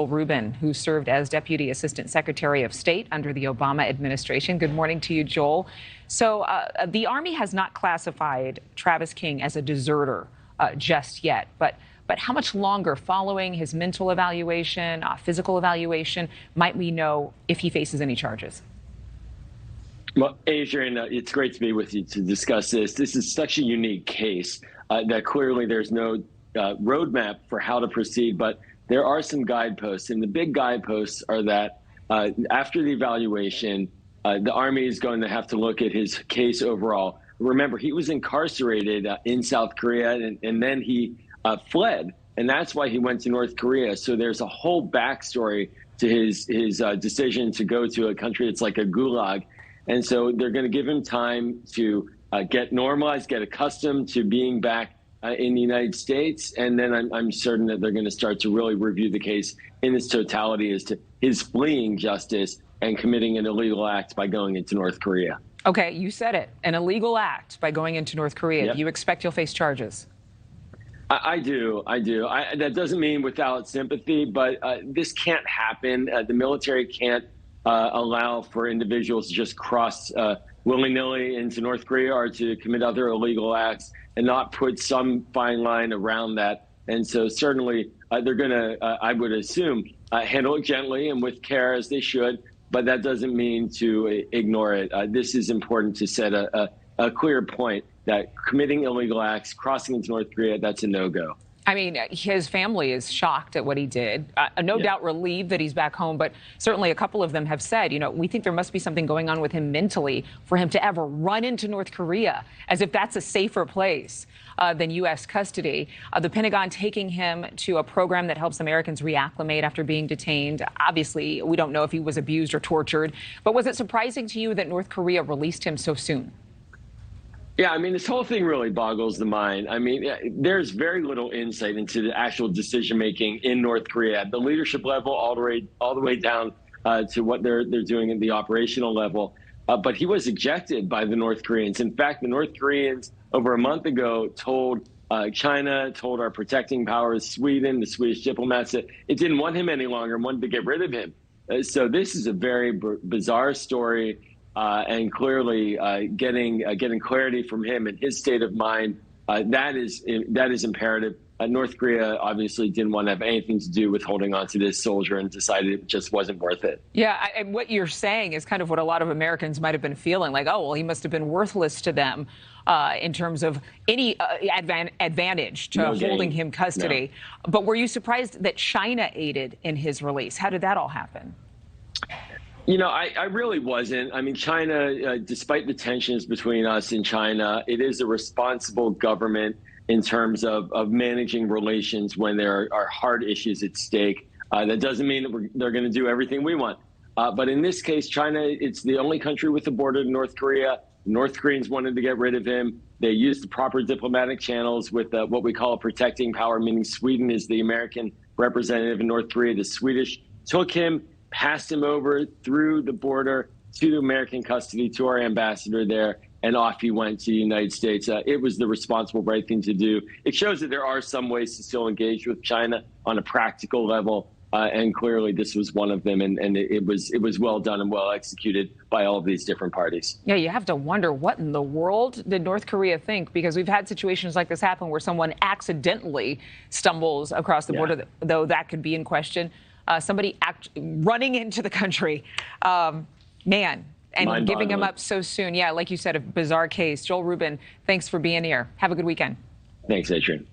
Rubin, who served as Deputy Assistant Secretary of State under the Obama administration. Good morning to you, Joel. So the Army has not classified Travis King as a deserter just yet, but how much longer following his mental evaluation, physical evaluation, might we know if he faces any charges? Well, Adrian, it's great to be with you to discuss this. This is such a unique case that clearly there's no roadmap for how to proceed, but there are some guideposts. And the big guideposts are that after the evaluation, the Army is going to have to look at his case overall. Remember, he was incarcerated in South Korea, and then he fled. And that's why he went to North Korea. So there's a whole backstory to his decision to go to a country that's like a gulag. And so they're going to give him time to get normalized, get accustomed to being back in the United States. And then I'm certain that they're going to start to really review the case in its totality as to his fleeing justice and committing an illegal act by going into North Korea. Okay, you said it, an illegal act by going into North Korea. Yep. Do you expect you'll face charges? I do. That doesn't mean without sympathy, but this can't happen. The military can't allow for individuals to just cross willy-nilly into North Korea or to commit other illegal acts and not put some fine line around that. And so certainly they're going to, I would assume, handle it gently and with care as they should, but that doesn't mean to ignore it. This is important to set a clear point that committing illegal acts, crossing into North Korea, that's a no-go. I mean, his family is shocked at what he did, no doubt relieved that he's back home. But certainly a couple of them have said, we think there must be something going on with him mentally for him to ever run into North Korea, as if that's a safer place than U.S. custody. The Pentagon taking him to a program that helps Americans reacclimate after being detained. Obviously, we don't know if he was abused or tortured. But was it surprising to you that North Korea released him so soon? Yeah, I mean, this whole thing really boggles the mind. I mean, there's very little insight into the actual decision-making in North Korea at the leadership level, all the way down to what they're doing at the operational level. But he was ejected by the North Koreans. In fact, the North Koreans over a month ago told China, told our protecting powers, Sweden, the Swedish diplomats, that it didn't want him any longer and wanted to get rid of him. So this is a very bizarre story. And clearly getting clarity from him and his state of mind, that is imperative. North Korea obviously didn't want to have anything to do with holding on to this soldier and decided it just wasn't worth it. Yeah, and what you're saying is kind of what a lot of Americans might have been feeling, like, oh, well, he must have been worthless to them in terms of any advantage to holding him custody. No. But were you surprised that China aided in his release? How did that all happen? I really wasn't. I mean, China, despite the tensions between us and China, it is a responsible government in terms of managing relations when there are hard issues at stake. That doesn't mean that they're going to do everything we want. But in this case, China, it's the only country with a border to North Korea. North Koreans wanted to get rid of him. They used the proper diplomatic channels with what we call a protecting power, meaning Sweden is the American representative in North Korea. The Swedish took him, passed him over through the border to American custody, to our ambassador there, and off he went to the United States. It was the responsible, right thing to do. It shows that there are some ways to still engage with China on a practical level, and clearly this was one of them, and it was well done and well executed by all of these different parties. Yeah, you have to wonder, what in the world did North Korea think? Because we've had situations like this happen where someone accidentally stumbles across the border, though that could be in question. Somebody running into the country, man, and giving him up so soon. Yeah, like you said, a bizarre case. Joel Rubin, thanks for being here. Have a good weekend. Thanks, Adrian.